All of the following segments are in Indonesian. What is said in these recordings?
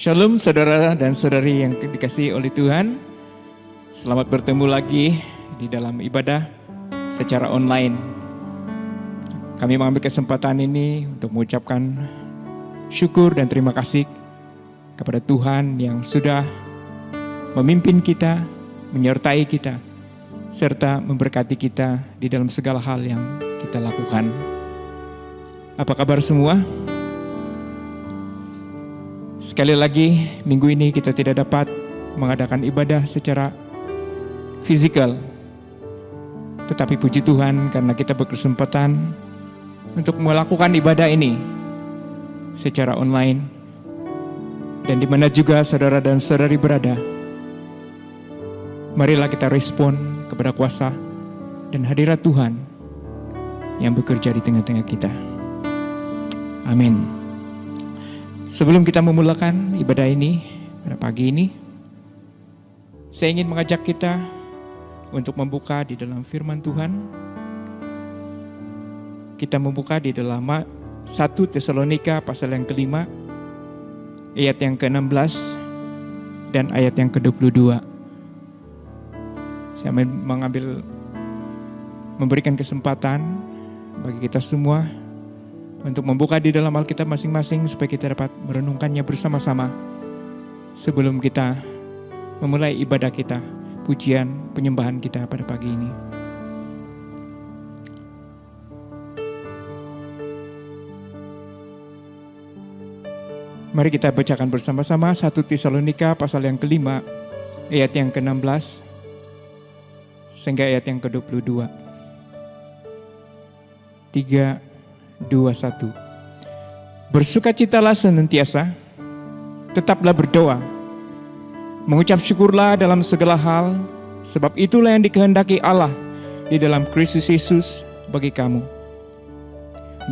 Shalom saudara dan saudari yang dikasihi oleh Tuhan. Selamat bertemu lagi di dalam ibadah secara online. Kami mengambil kesempatan ini untuk mengucapkan syukur dan terima kasih kepada Tuhan yang sudah memimpin kita, menyertai kita, serta memberkati kita di dalam segala hal yang kita lakukan. Apa kabar semua? Sekali lagi, minggu ini kita tidak dapat mengadakan ibadah secara fisikal. Tetapi puji Tuhan karena kita berkesempatan untuk melakukan ibadah ini secara online. Dan di mana juga saudara dan saudari berada, marilah kita respon kepada kuasa dan hadirat Tuhan yang bekerja di tengah-tengah kita. Amin. Sebelum kita memulakan ibadah ini pada pagi ini, saya ingin mengajak kita untuk membuka di dalam firman Tuhan. Kita membuka di dalam 1 Tesalonika pasal yang ke-5, ayat yang ke-16 dan ayat yang ke-22. Saya memberikan kesempatan bagi kita semua untuk membuka di dalam Alkitab masing-masing supaya kita dapat merenungkannya bersama-sama sebelum kita memulai ibadah kita, pujian, penyembahan kita pada pagi ini. Mari kita bacakan bersama-sama 1 Tesalonika pasal yang ke-5 ayat yang ke-16 sehingga ayat yang ke-22. 3, 2, 1. Bersukacitalah senantiasa, tetaplah berdoa, mengucap syukurlah dalam segala hal, sebab itulah yang dikehendaki Allah di dalam Kristus Yesus bagi kamu.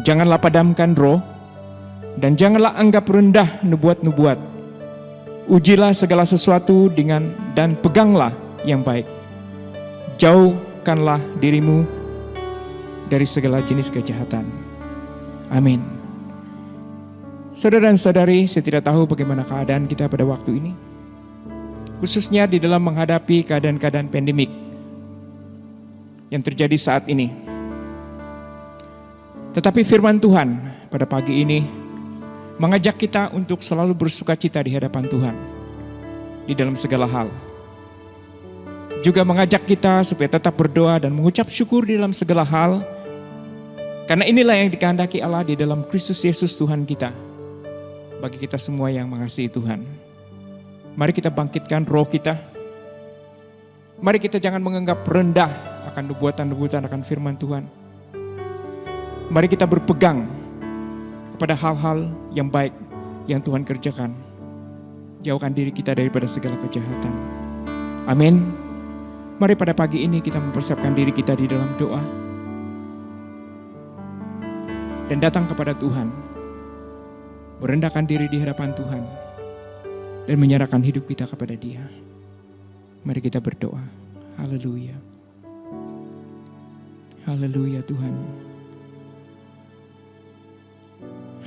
Janganlah padamkan roh, dan janganlah anggap rendah nubuat-nubuat. Ujilah segala sesuatu dan peganglah yang baik. Jauhkanlah dirimu dari segala jenis kejahatan. Amin. Saudara dan saudari, saya tidak tahu bagaimana keadaan kita pada waktu ini, khususnya di dalam menghadapi keadaan-keadaan pandemik yang terjadi saat ini. Tetapi firman Tuhan pada pagi ini mengajak kita untuk selalu bersukacita di hadapan Tuhan di dalam segala hal. Juga mengajak kita supaya tetap berdoa dan mengucap syukur di dalam segala hal, karena inilah yang dikehendaki Allah di dalam Kristus Yesus Tuhan kita, bagi kita semua yang mengasihi Tuhan. Mari kita bangkitkan roh kita. Mari kita jangan menganggap rendah akan nubuatan-nubuatan akan firman Tuhan. Mari kita berpegang kepada hal-hal yang baik yang Tuhan kerjakan. Jauhkan diri kita daripada segala kejahatan. Amin. Mari pada pagi ini kita mempersiapkan diri kita di dalam doa dan datang kepada Tuhan, merendahkan diri di hadapan Tuhan, dan menyerahkan hidup kita kepada Dia. Mari kita berdoa. Haleluya. Haleluya Tuhan.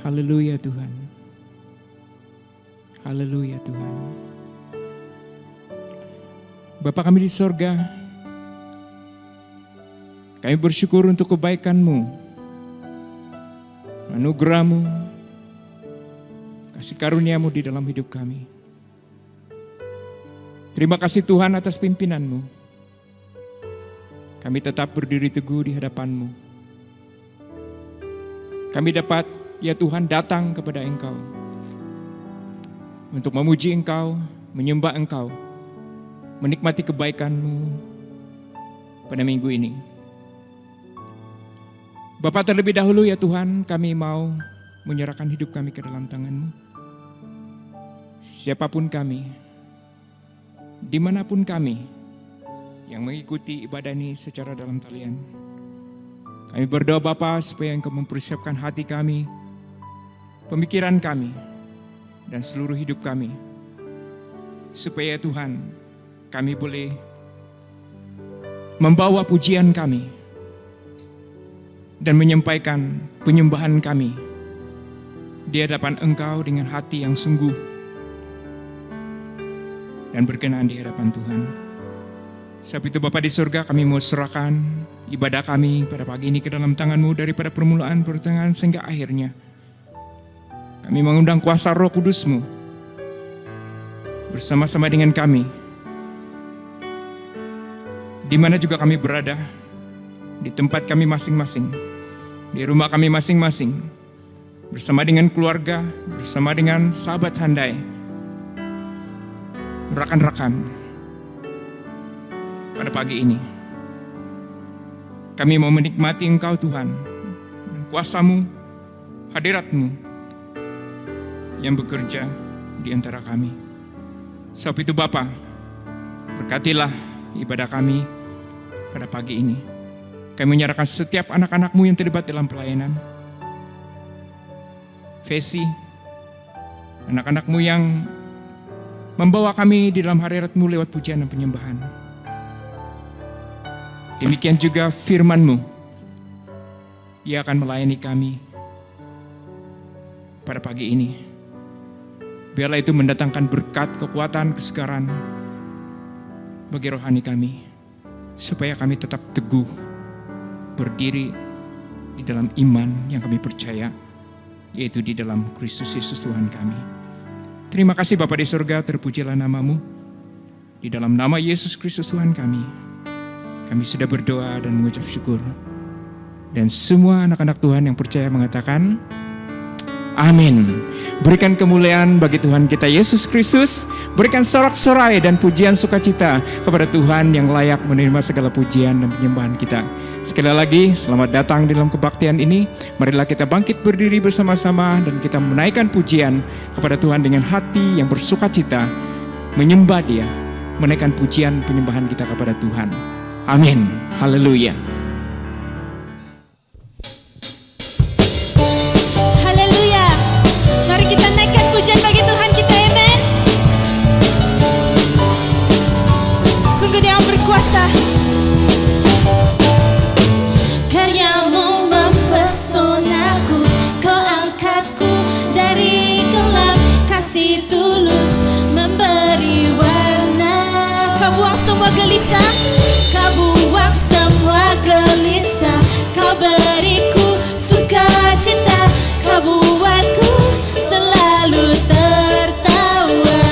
Haleluya Tuhan. Haleluya Tuhan. Bapa kami di sorga, kami bersyukur untuk kebaikan-Mu, anugerah-Mu, kasih karunia-Mu di dalam hidup kami. Terima kasih Tuhan atas pimpinan-Mu. Kami tetap berdiri teguh di hadapan-Mu. Kami dapat, ya Tuhan, datang kepada Engkau untuk memuji Engkau, menyembah Engkau, menikmati kebaikan-Mu pada minggu ini. Bapa, terlebih dahulu ya Tuhan, kami mau menyerahkan hidup kami ke dalam tangan-Mu. Siapapun kami, dimanapun kami yang mengikuti ibadah ini secara dalam talian, kami berdoa Bapa supaya Engkau mempersiapkan hati kami, pemikiran kami, dan seluruh hidup kami, supaya Tuhan, kami boleh membawa pujian kami dan menyampaikan penyembahan kami di hadapan Engkau dengan hati yang sungguh dan berkenan di hadapan Tuhan. Sebab itu Bapa di surga, kami mau serahkan ibadah kami pada pagi ini ke dalam tangan-Mu daripada permulaan, pertengahan, sehingga akhirnya. Kami mengundang kuasa Roh Kudus-Mu bersama-sama dengan kami, di mana juga kami berada, di tempat kami masing-masing, di rumah kami masing-masing, bersama dengan keluarga, bersama dengan sahabat handai, rekan-rekan. Pada pagi ini, kami mau menikmati Engkau Tuhan, kuasa-Mu, hadirat-Mu yang bekerja di antara kami. Sebab itu Bapa, berkatilah ibadah kami pada pagi ini. Kami menyerahkan setiap anak-anak-Mu yang terlibat dalam pelayanan. Vesi, anak-anak-Mu yang membawa kami di dalam hadirat-Mu lewat pujian dan penyembahan. Demikian juga firman-Mu, Ia akan melayani kami pada pagi ini. Biarlah itu mendatangkan berkat, kekuatan, kesegaran bagi rohani kami, supaya kami tetap teguh berdiri di dalam iman yang kami percaya, yaitu di dalam Kristus Yesus Tuhan kami. Terima kasih Bapa di surga, terpujilah nama-Mu. Di dalam nama Yesus Kristus Tuhan kami sudah berdoa dan mengucap syukur. Dan semua anak-anak Tuhan yang percaya mengatakan, amin. Berikan kemuliaan bagi Tuhan kita Yesus Kristus. Berikan sorak-sorai dan pujian sukacita kepada Tuhan yang layak menerima segala pujian dan penyembahan kita. Sekali lagi, selamat datang di dalam kebaktian ini. Marilah kita bangkit berdiri bersama-sama dan kita menaikkan pujian kepada Tuhan dengan hati yang bersukacita, menyembah Dia, menaikkan pujian penyembahan kita kepada Tuhan. Amin. Haleluya. Haleluya. Mari kita naikkan pujian bagi Tuhan kita. Amen. Sungguh Dia berkuasa. Karya-Mu mempesonaku, Kau angkatku dari gelap, kasih tulus memberi warna. Kau buang semua gelisah, Kau buang semua gelisah, Kau beriku sukacita, Kau buatku selalu tertawa.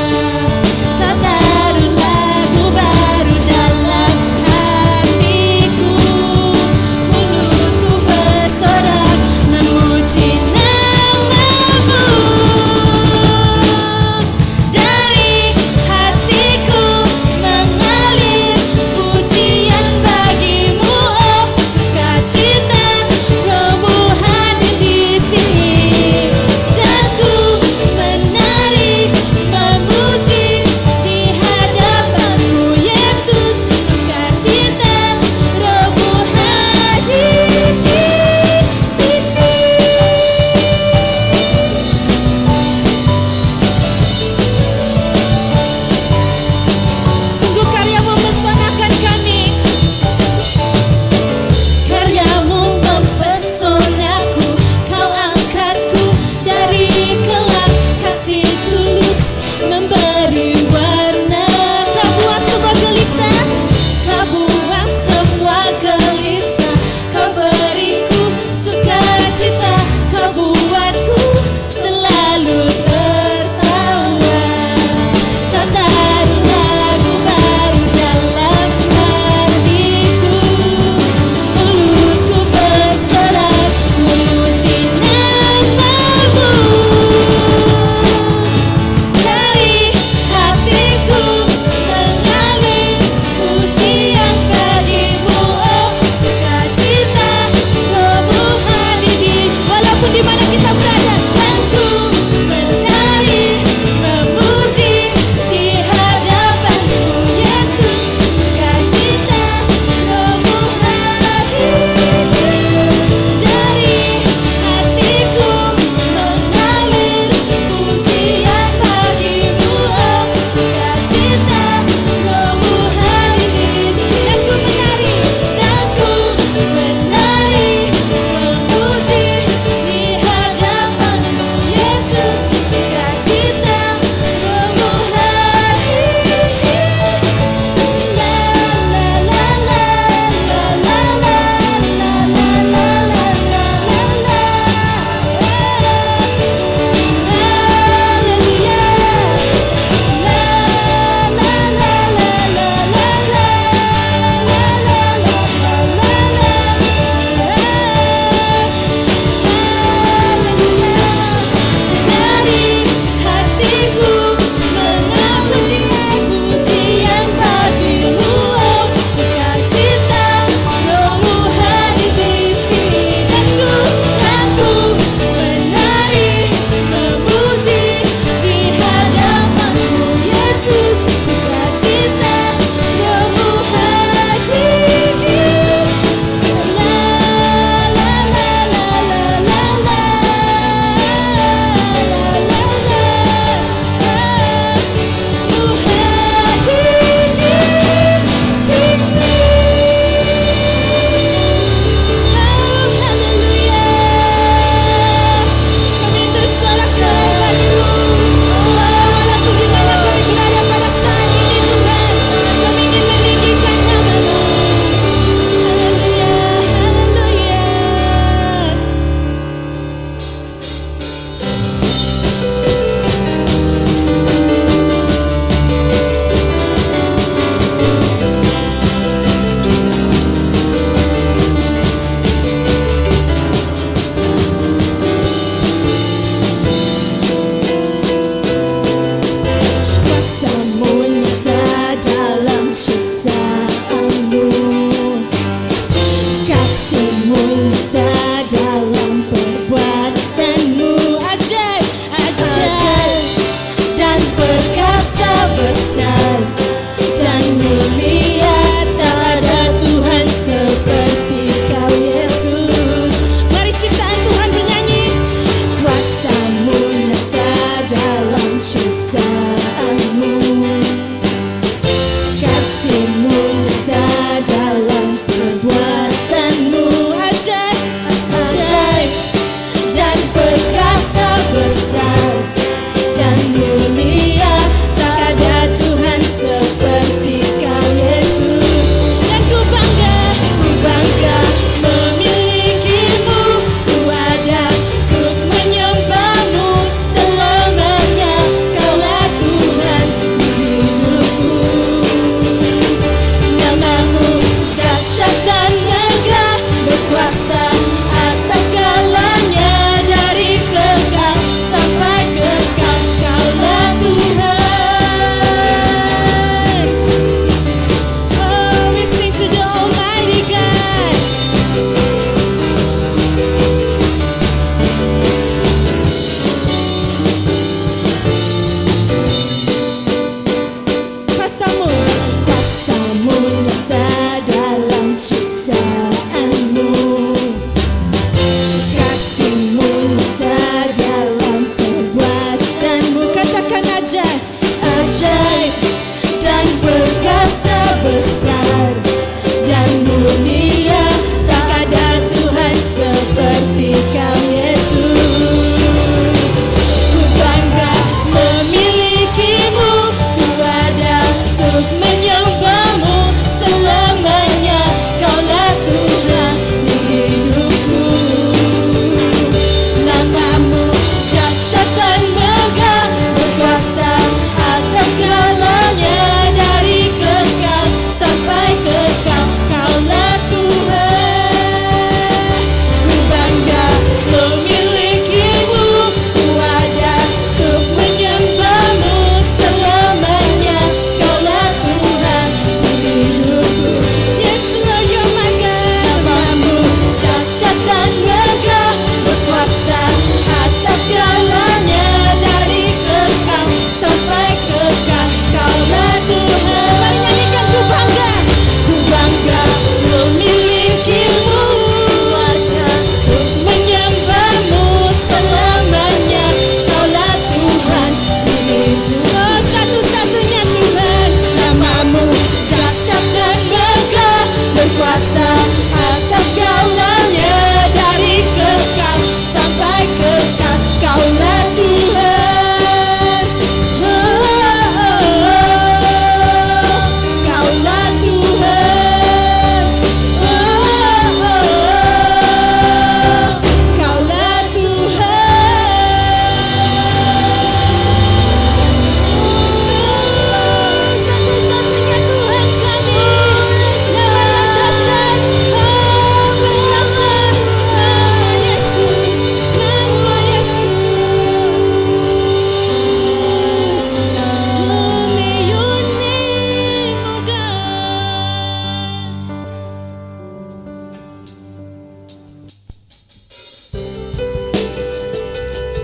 Kau taruh lagu baru dalam hatiku, mulutku bersorak memuji nama-Mu. Dari hatiku mengalir pujian bagi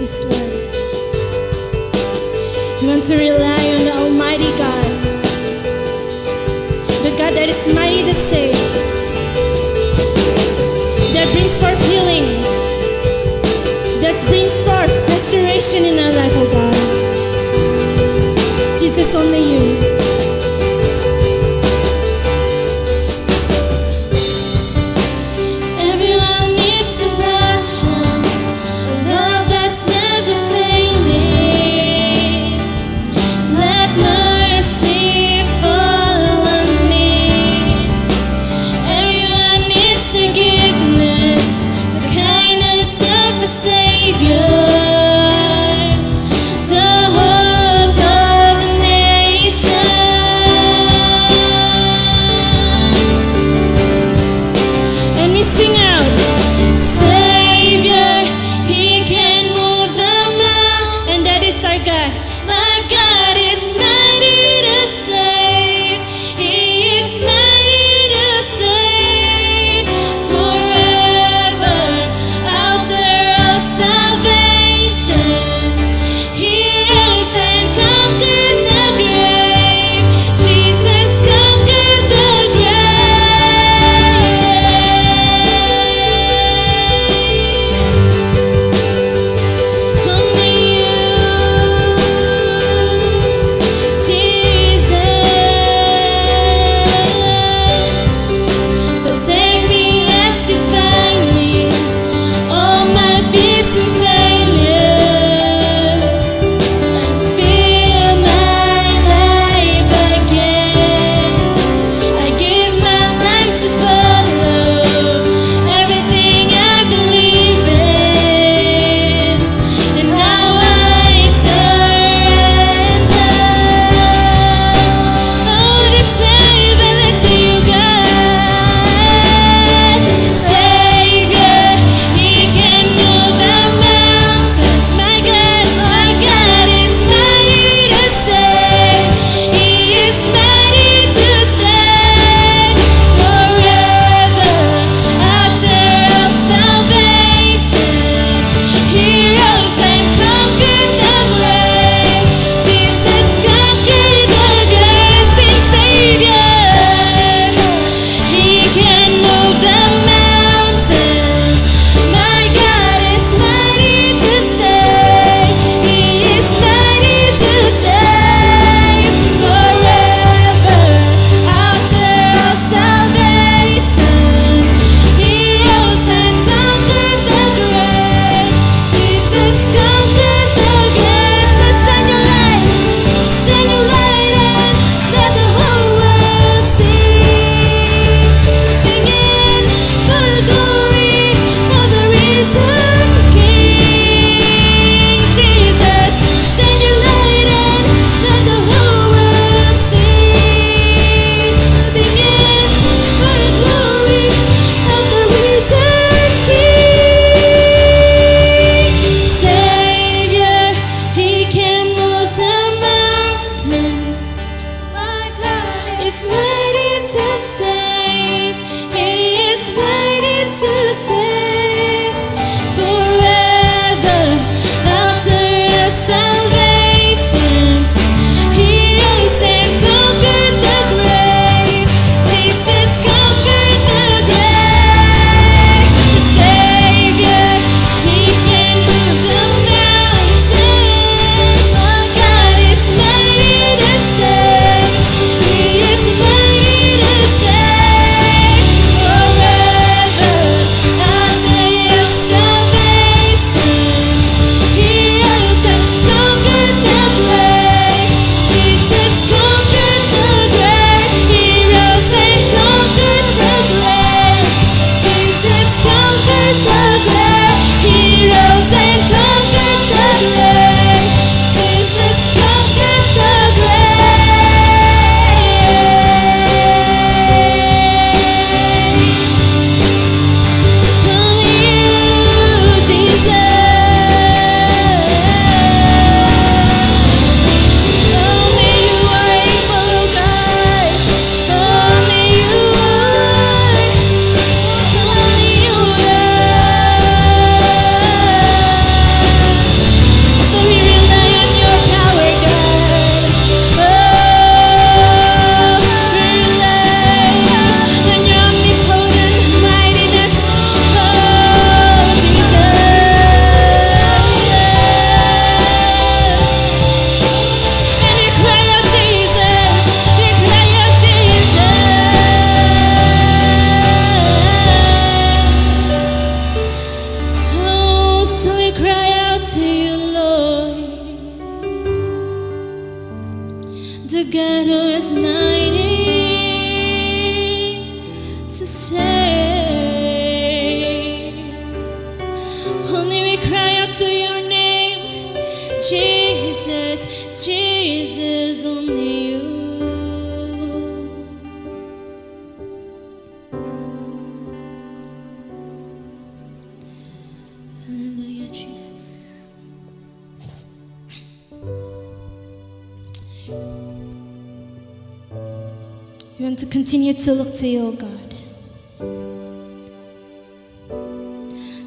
Yes, Lord. We want to rely on the Almighty God, the God that is mighty to save, that brings forth healing, that brings forth restoration in our life, oh God. Jesus, only you. Everyone needs compassion, love that's never failing. Let mercy fall on me. Everyone needs forgiveness, the kindness of a Savior, the hope of a nation. And we sing out, Savior, He can move the mountains, and that is our God. My God is mighty to save. He is mighty to save. Forever, altar of salvation. He rose and conquered the grave. Jesus conquered the grave. Only you, Jesus. So take me as you find me, all my fears and failure. Fill my life again. I give my life to follow everything I believe in, and now I surrender. Oh, to save and let to you, God. Savior, He can move the mountains. My God is mighty to save. He is mighty to save. Forever, altar of salvation. He rose and conquered the grave. Jesus conquered the grave. Sing, Savior, He can move the mountains. My God is mighty to save. He is mighty to save. Forever, altar of salvation. He rose and conquered the grave. Jesus conquered the grave. So shine your light and let the whole world see. Singing for the glory of the risen King. Jesus, shine your light and let the whole world see. Singing for the glory of the risen King. Savior, He can move the mountains. My God is mighty to save. He is mighty to save. Forever, altar of salvation. He rose and conquered the grave. Jesus conquered the grave. Savior, He can move the mountains. My God is mighty to save. He is mighty to save. Forever, altar of salvation. He rose and conquered the grave. Jesus conquered the grave. He rose and conquered the grave. Jesus conquered the grave. He rose and conquered the grave. Jesus conquered the grave. Only you, Jesus. Only you are able, God. Only you are. Only you are. is mighty to save. Only we cry out to your name, Jesus, Jesus, only you. Hallelujah, Jesus. We want to continue to look to you, O God.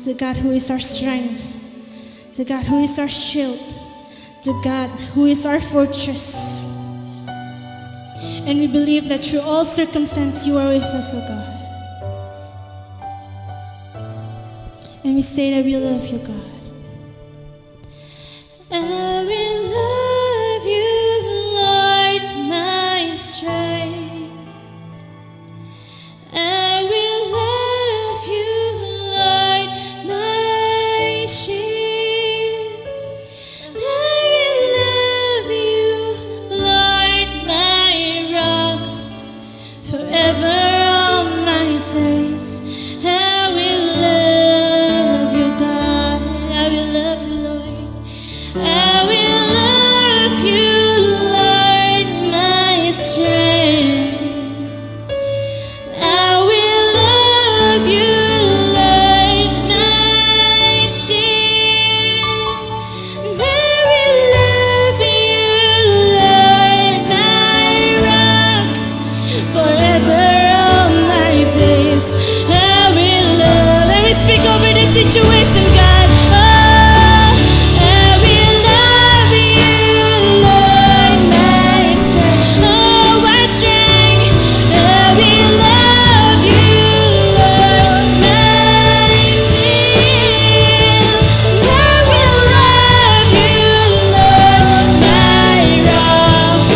The God who is our strength, the God who is our shield, the God who is our fortress. And we believe that through all circumstances you are with us, O God. And we say that we love you, God. I will love you, Lord, my strength. I will love you, Lord, my shield. I will love you, Lord, my rock, forever all my days. I will love you, God. I will love you, Lord. I will love you, Lord, my strength. I will love you, Lord, my shield. I will love you, Lord, my rock, forever all my days. I will love. Let me speak over this situation, God. Oh, I will love you, Lord, my strength. Oh, my strength. I will love you, Lord, my shield. I will love you, Lord, my rock,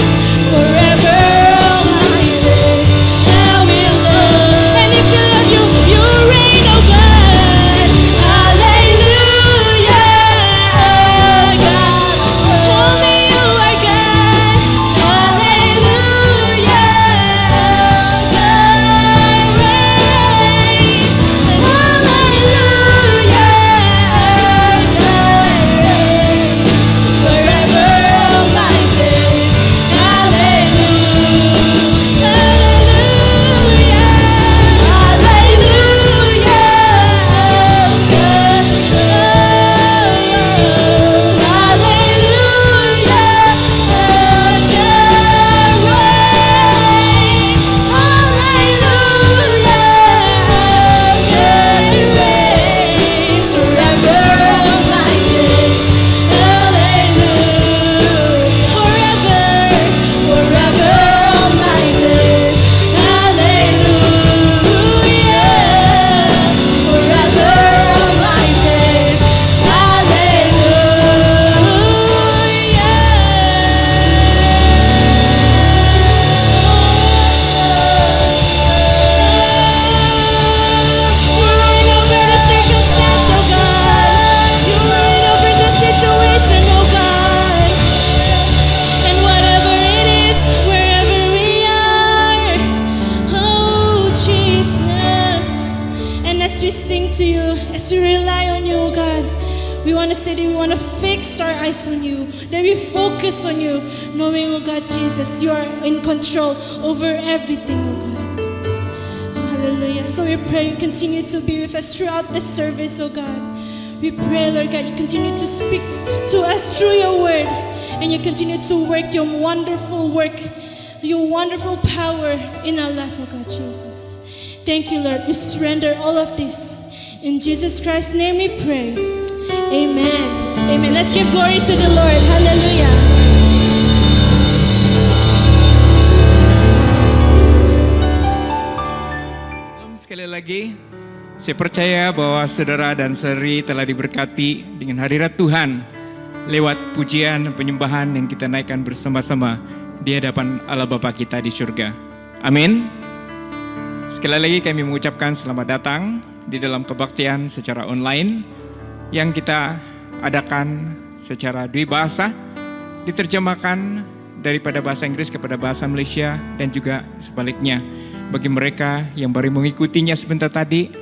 forever all my days. I will love. And if you love you, you reign, oh God. Hallelujah, oh God. Only you are God. Hallelujah, oh God reigns. Hallelujah, oh God reigns. Forever all my days. Hallelujah, hallelujah, hallelujah, oh God. As we sing to you, as we rely on you, oh God, we want to say that we want to fix our eyes on you, that we focus on you, knowing, oh God, Jesus, you are in control over everything, oh God. Oh, hallelujah. So we pray you continue to be with us throughout this service, oh God. We pray, Lord God, you continue to speak to us through your word, and you continue to work your wonderful work, your wonderful power in our life, oh God, Jesus. Thank you, Lord. We surrender all of this. In Jesus Christ's name we pray. Amen. Amen. Let's give glory to the Lord. Hallelujah. Sekali lagi, saya percaya bahwa saudara dan saudari telah diberkati dengan hadirat Tuhan lewat pujian penyembahan yang kita naikkan bersama-sama di hadapan Allah Bapa kita di surga. Amin. Sekali lagi kami mengucapkan selamat datang di dalam kebaktian secara online yang kita adakan secara dwi bahasa, diterjemahkan daripada bahasa Inggris kepada bahasa Malaysia dan juga sebaliknya. Bagi mereka yang baru mengikutinya sebentar tadi,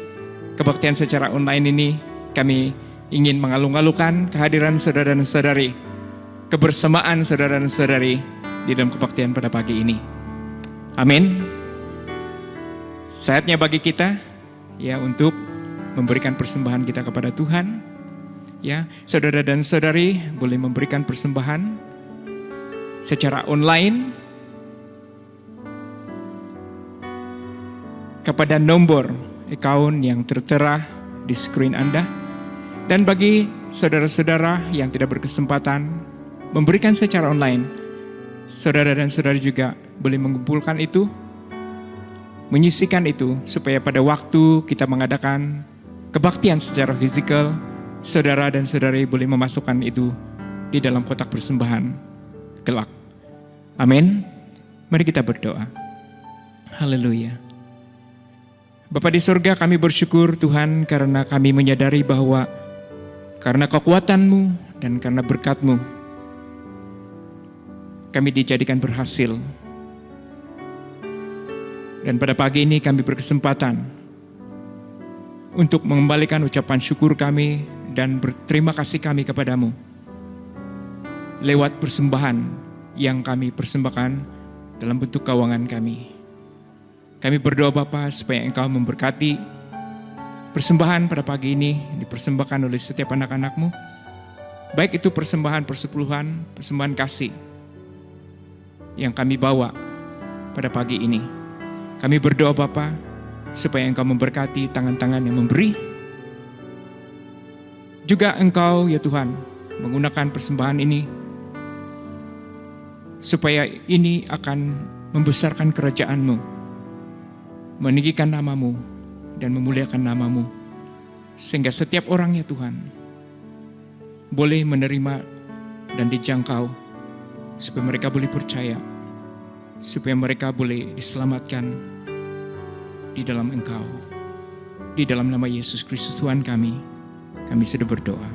kebaktian secara online ini, kami ingin mengalung-alungkan kehadiran saudara dan saudari, kebersamaan saudara dan saudari di dalam kebaktian pada pagi ini. Amin. Saatnya bagi kita ya untuk memberikan persembahan kita kepada Tuhan. Ya, saudara dan saudari boleh memberikan persembahan secara online kepada nomor account yang tertera di screen Anda. Dan bagi saudara-saudara yang tidak berkesempatan memberikan secara online, saudara dan saudari juga boleh mengumpulkan itu, menyisikan itu, supaya pada waktu kita mengadakan kebaktian secara fisikal, saudara dan saudari boleh memasukkan itu di dalam kotak persembahan kelak. Amin. Mari kita berdoa. Haleluya. Bapa di surga, kami bersyukur Tuhan karena kami menyadari bahwa karena kekuatan-Mu dan karena berkat-Mu, kami dijadikan berhasil. Dan pada pagi ini kami berkesempatan untuk mengembalikan ucapan syukur kami dan berterima kasih kami kepadamu lewat persembahan yang kami persembahkan dalam bentuk keuangan kami. Kami berdoa Bapa supaya Engkau memberkati persembahan pada pagi ini dipersembahkan oleh setiap anak-anak-Mu. Baik itu persembahan persepuluhan, persembahan kasih yang kami bawa pada pagi ini. Kami berdoa Bapa supaya Engkau memberkati tangan-tangan yang memberi. Juga Engkau ya Tuhan menggunakan persembahan ini supaya ini akan membesarkan kerajaan-Mu, meninggikan nama-Mu dan memuliakan nama-Mu, sehingga setiap orang ya Tuhan boleh menerima dan dijangkau, supaya mereka boleh percaya, supaya mereka boleh diselamatkan di dalam Engkau. Di dalam nama Yesus Kristus Tuhan kami sudah berdoa.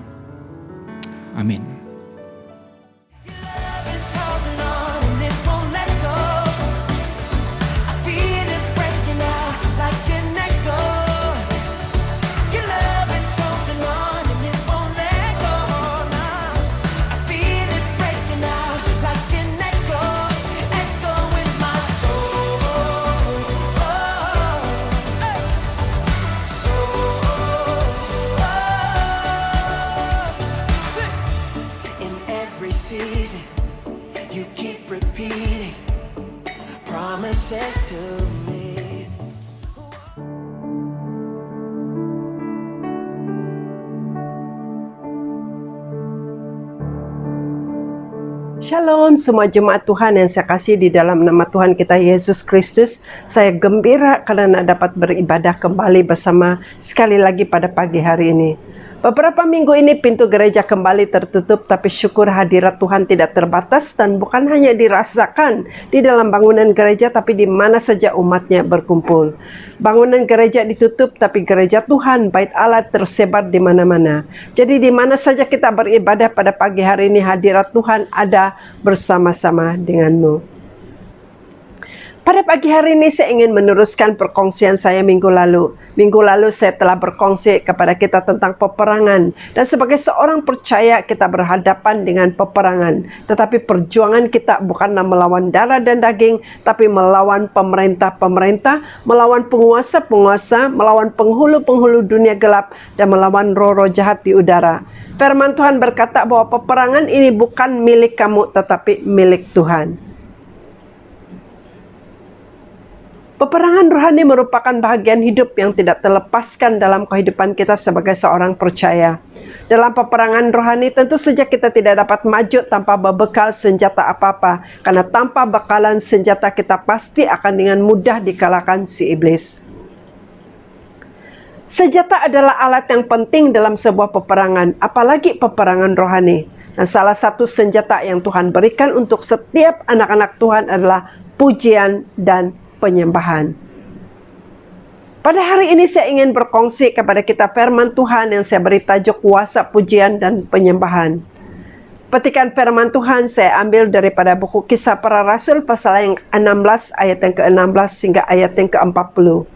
Amin. Season, you keep repeating promises to me. Shalom semua jemaat Tuhan yang saya kasih di dalam nama Tuhan kita Yesus Kristus. Saya gembira karena dapat beribadah kembali bersama sekali lagi pada pagi hari ini. Beberapa minggu ini pintu gereja kembali tertutup, tapi syukur hadirat Tuhan tidak terbatas dan bukan hanya dirasakan di dalam bangunan gereja, tapi di mana saja umatnya berkumpul. Bangunan gereja ditutup, tapi gereja Tuhan, bait Allah tersebar di mana-mana. Jadi di mana saja kita beribadah pada pagi hari ini, hadirat Tuhan ada bersama-sama denganmu. Pada pagi hari ini saya ingin meneruskan perkongsian saya minggu lalu. Minggu lalu saya telah berkongsi kepada kita tentang peperangan. Dan sebagai seorang percaya kita berhadapan dengan peperangan. Tetapi perjuangan kita bukanlah melawan darah dan daging, tapi melawan pemerintah-pemerintah, melawan penguasa-penguasa, melawan penghulu-penghulu dunia gelap, dan melawan roh-roh jahat di udara. Firman Tuhan berkata bahwa peperangan ini bukan milik kamu, tetapi milik Tuhan. Peperangan rohani merupakan bahagian hidup yang tidak terlepaskan dalam kehidupan kita sebagai seorang percaya. Dalam peperangan rohani tentu saja kita tidak dapat maju tanpa berbekal senjata apa-apa. Karena tanpa bekalan senjata kita pasti akan dengan mudah dikalahkan si iblis. Senjata adalah alat yang penting dalam sebuah peperangan, apalagi peperangan rohani. Dan salah satu senjata yang Tuhan berikan untuk setiap anak-anak Tuhan adalah pujian dan penyembahan. Pada hari ini saya ingin berkongsi kepada kita firman Tuhan yang saya beri tajuk kuasa pujian dan penyembahan. Petikan firman Tuhan saya ambil daripada buku Kisah Para Rasul pasal yang 16 ayat yang ke-16 hingga ayat yang ke-40.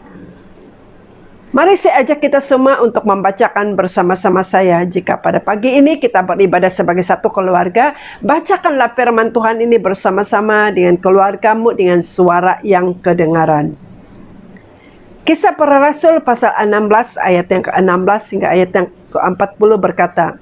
Mari saya ajak kita semua untuk membacakan bersama-sama saya. Jika pada pagi ini kita beribadah sebagai satu keluarga, bacakanlah firman Tuhan ini bersama-sama dengan keluargamu dengan suara yang kedengaran. Kisah Para Rasul pasal 16 ayat yang ke-16 hingga ayat yang ke-40 berkata,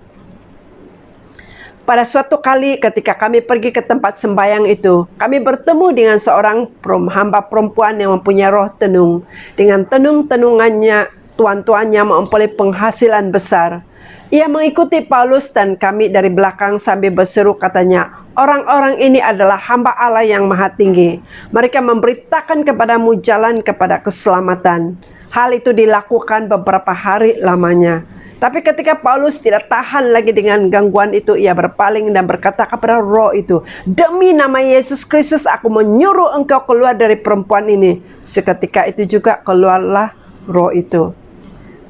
pada suatu kali ketika kami pergi ke tempat sembahyang itu, kami bertemu dengan seorang hamba perempuan yang mempunyai roh tenung. Dengan tenung-tenungannya, tuan-tuannya memperoleh penghasilan besar. Ia mengikuti Paulus dan kami dari belakang sambil berseru katanya, orang-orang ini adalah hamba Allah yang maha tinggi. Mereka memberitakan kepadamu jalan kepada keselamatan. Hal itu dilakukan beberapa hari lamanya. Tapi ketika Paulus tidak tahan lagi dengan gangguan itu, ia berpaling dan berkata kepada roh itu, demi nama Yesus Kristus aku menyuruh engkau keluar dari perempuan ini. Seketika itu juga keluarlah roh itu.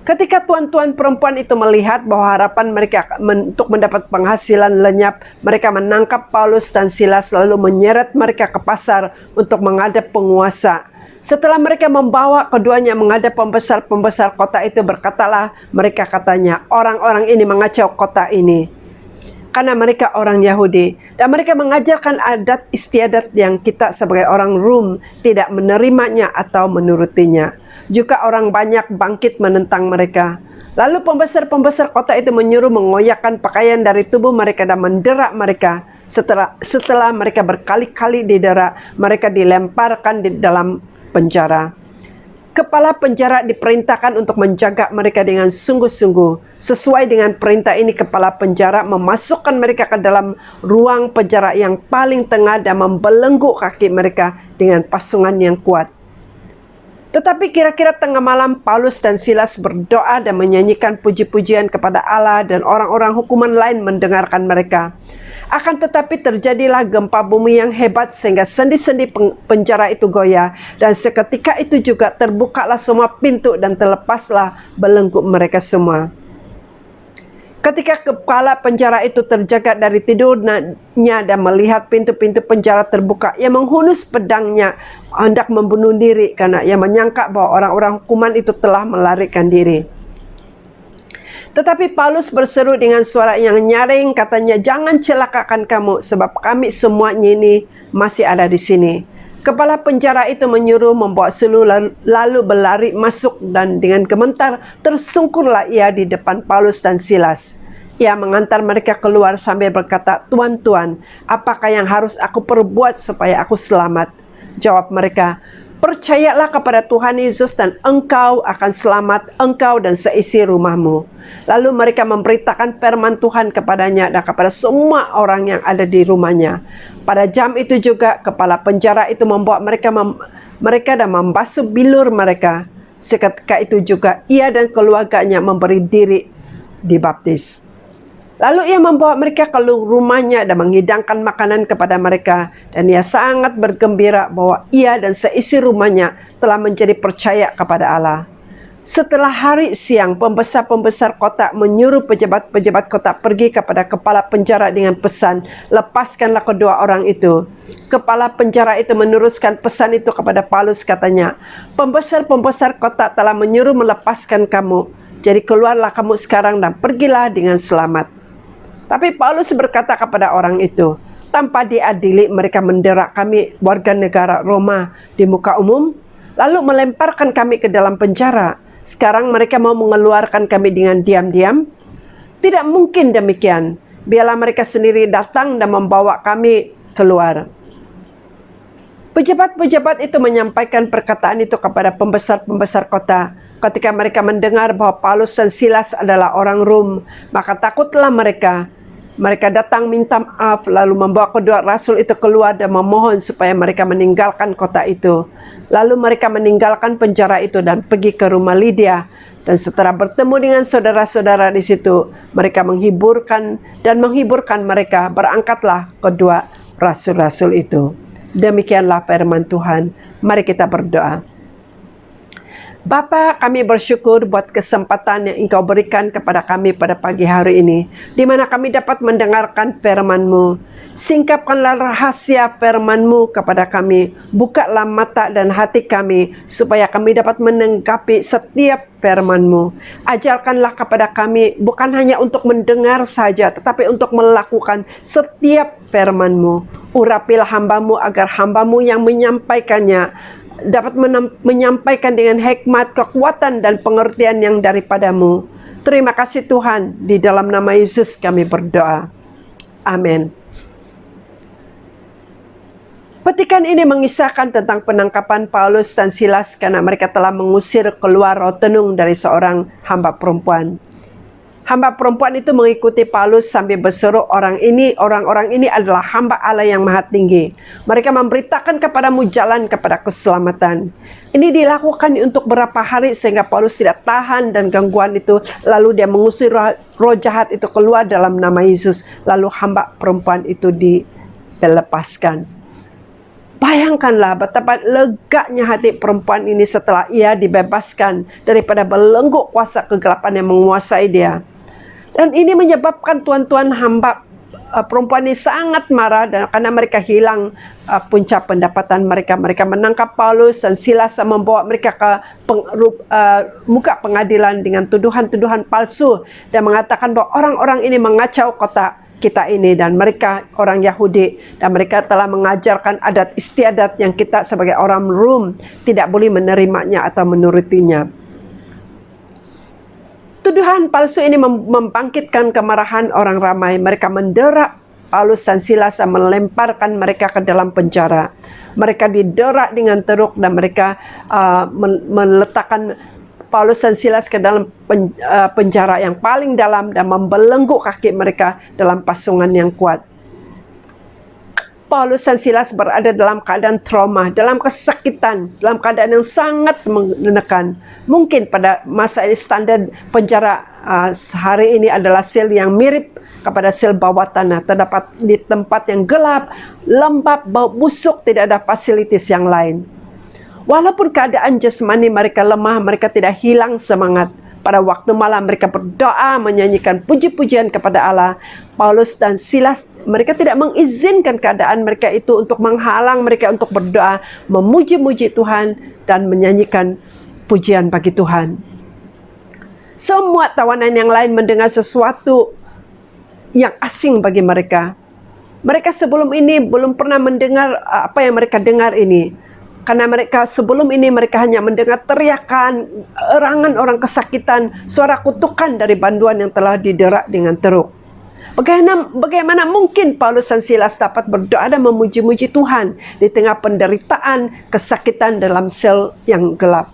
Ketika tuan-tuan perempuan itu melihat bahwa harapan mereka untuk mendapat penghasilan lenyap, mereka menangkap Paulus dan Silas lalu menyeret mereka ke pasar untuk menghadap penguasa. Setelah mereka membawa keduanya menghadap pembesar-pembesar kota itu, berkatalah mereka katanya, orang-orang ini mengacau kota ini. Karena mereka orang Yahudi. Dan mereka mengajarkan adat istiadat yang kita sebagai orang Rom tidak menerimanya atau menurutinya. Juga orang banyak bangkit menentang mereka. Lalu pembesar-pembesar kota itu menyuruh mengoyakkan pakaian dari tubuh mereka dan mendera mereka. Setelah mereka berkali-kali didera, mereka dilemparkan di dalam penjara. Kepala penjara diperintahkan untuk menjaga mereka dengan sungguh-sungguh. Sesuai dengan perintah ini, kepala penjara memasukkan mereka ke dalam ruang penjara yang paling tengah dan membelenggu kaki mereka dengan pasungan yang kuat. Tetapi kira-kira tengah malam, Paulus dan Silas berdoa dan menyanyikan puji-pujian kepada Allah, dan orang-orang hukuman lain mendengarkan mereka. Akan tetapi terjadilah gempa bumi yang hebat sehingga sendi-sendi penjara itu goyah, dan seketika itu juga terbukalah semua pintu dan terlepaslah belenggu mereka semua. Ketika kepala penjara itu terjaga dari tidurnya dan melihat pintu-pintu penjara terbuka, ia menghunus pedangnya hendak membunuh diri karena ia menyangka bahwa orang-orang hukuman itu telah melarikan diri. Tetapi Paulus berseru dengan suara yang nyaring, katanya, jangan celakakan kamu, sebab kami semuanya ini masih ada di sini. Kepala penjara itu menyuruh membawa suluh lalu berlari masuk, dan dengan gemetar tersungkurlah ia di depan Paulus dan Silas. Ia mengantar mereka keluar sambil berkata, tuan-tuan, apakah yang harus aku perbuat supaya aku selamat? Jawab mereka, percayalah kepada Tuhan Yesus dan engkau akan selamat, engkau dan seisi rumahmu. Lalu mereka memberitakan firman Tuhan kepadanya dan kepada semua orang yang ada di rumahnya. Pada jam itu juga kepala penjara itu membawa mereka dan membasuh bilur mereka. Seketika itu juga ia dan keluarganya memberi diri dibaptis. Lalu ia membawa mereka ke rumahnya dan menghidangkan makanan kepada mereka. Dan ia sangat bergembira bahwa ia dan seisi rumahnya telah menjadi percaya kepada Allah. Setelah hari siang, pembesar-pembesar kota menyuruh pejabat-pejabat kota pergi kepada kepala penjara dengan pesan, lepaskanlah kedua orang itu. Kepala penjara itu meneruskan pesan itu kepada Paulus, katanya, pembesar-pembesar kota telah menyuruh melepaskan kamu. Jadi keluarlah kamu sekarang dan pergilah dengan selamat. Tapi Paulus berkata kepada orang itu, tanpa diadili mereka mendera kami warga negara Roma di muka umum, lalu melemparkan kami ke dalam penjara. Sekarang mereka mau mengeluarkan kami dengan diam-diam? Tidak mungkin demikian. Biarlah mereka sendiri datang dan membawa kami keluar. Pejabat-pejabat itu menyampaikan perkataan itu kepada pembesar-pembesar kota. Ketika mereka mendengar bahwa Paulus dan Silas adalah orang Rom, maka takutlah mereka. Mereka datang minta maaf, lalu membawa kedua rasul itu keluar dan memohon supaya mereka meninggalkan kota itu. Lalu mereka meninggalkan penjara itu dan pergi ke rumah Lydia. Dan setelah bertemu dengan saudara-saudara di situ, mereka menghiburkan mereka, berangkatlah kedua rasul-rasul itu. Demikianlah firman Tuhan. Mari kita berdoa. Bapa, kami bersyukur buat kesempatan yang Engkau berikan kepada kami pada pagi hari ini, di mana kami dapat mendengarkan firman-Mu. Singkapkanlah rahasia firman-Mu kepada kami. Bukalah mata dan hati kami, supaya kami dapat menanggapi setiap firman-Mu. Ajarkanlah kepada kami bukan hanya untuk mendengar saja, tetapi untuk melakukan setiap firman-Mu. Urapilah hamba-Mu agar hamba-Mu yang menyampaikannya dapat menyampaikan dengan hikmat, kekuatan, dan pengertian yang daripadamu. Terima kasih Tuhan, di dalam nama Yesus kami berdoa. Amin. Petikan ini mengisahkan tentang penangkapan Paulus dan Silas karena mereka telah mengusir keluar roh tenung dari seorang hamba perempuan. Hamba perempuan itu mengikuti Paulus sambil berseru, orang-orang ini adalah hamba Allah yang maha tinggi. Mereka memberitakan kepadamu jalan kepada keselamatan. Ini dilakukan untuk beberapa hari sehingga Paulus tidak tahan dan gangguan itu. Lalu dia mengusir roh jahat itu keluar dalam nama Yesus. Lalu hamba perempuan itu dilepaskan. Bayangkanlah betapa leganya hati perempuan ini setelah ia dibebaskan daripada belenggu kuasa kegelapan yang menguasai dia. Dan ini menyebabkan tuan-tuan hamba perempuan ini sangat marah dan karena mereka hilang puncak pendapatan mereka. Mereka menangkap Paulus dan Silas dan membawa mereka ke muka pengadilan dengan tuduhan-tuduhan palsu dan mengatakan bahwa orang-orang ini mengacau kota kita ini, dan mereka orang Yahudi dan mereka telah mengajarkan adat istiadat yang kita sebagai orang Rom tidak boleh menerimanya atau menurutinya. Tuduhan palsu ini membangkitkan kemarahan orang ramai. Mereka mendera Paulus dan Silas dan melemparkan mereka ke dalam penjara. Mereka didera dengan teruk dan mereka meletakkan Paulus dan Silas ke dalam penjara yang paling dalam dan membelenggu kaki mereka dalam pasungan yang kuat. Paulus dan Silas berada dalam keadaan trauma, dalam kesakitan, dalam keadaan yang sangat menekan. Mungkin pada masa ini standar penjara hari ini adalah sel yang mirip kepada sel bawah tanah. Terdapat di tempat yang gelap, lembab, bau busuk, tidak ada fasilitas yang lain. Walaupun keadaan jasmani mereka lemah, mereka tidak hilang semangat. Pada waktu malam mereka berdoa, menyanyikan puji-pujian kepada Allah. Paulus dan Silas, mereka tidak mengizinkan keadaan mereka itu untuk menghalang mereka untuk berdoa, memuji-muji Tuhan dan menyanyikan pujian bagi Tuhan. Semua tawanan yang lain mendengar sesuatu yang asing bagi mereka. Mereka sebelum ini belum pernah mendengar apa yang mereka dengar ini. Karena mereka sebelum ini mereka hanya mendengar teriakan, erangan orang kesakitan, suara kutukan dari banduan yang telah didera dengan teruk. Bagaimana mungkin Paulus dan Silas dapat berdoa dan memuji-muji Tuhan di tengah penderitaan, kesakitan dalam sel yang gelap?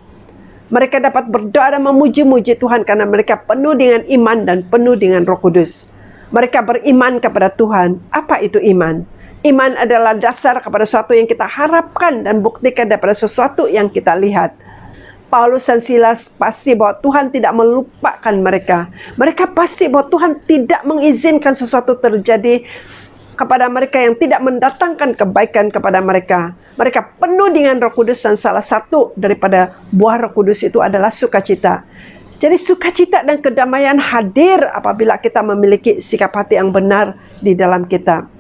Mereka dapat berdoa dan memuji-muji Tuhan karena mereka penuh dengan iman dan penuh dengan Roh Kudus. Mereka beriman kepada Tuhan. Apa itu iman? Iman adalah dasar kepada sesuatu yang kita harapkan dan buktikan daripada sesuatu yang kita lihat. Paulus dan Silas pasti bahwa Tuhan tidak melupakan mereka. Mereka pasti bahwa Tuhan tidak mengizinkan sesuatu terjadi kepada mereka yang tidak mendatangkan kebaikan kepada mereka. Mereka penuh dengan Roh Kudus dan salah satu daripada buah Roh Kudus itu adalah sukacita. Jadi sukacita dan kedamaian hadir apabila kita memiliki sikap hati yang benar di dalam kita.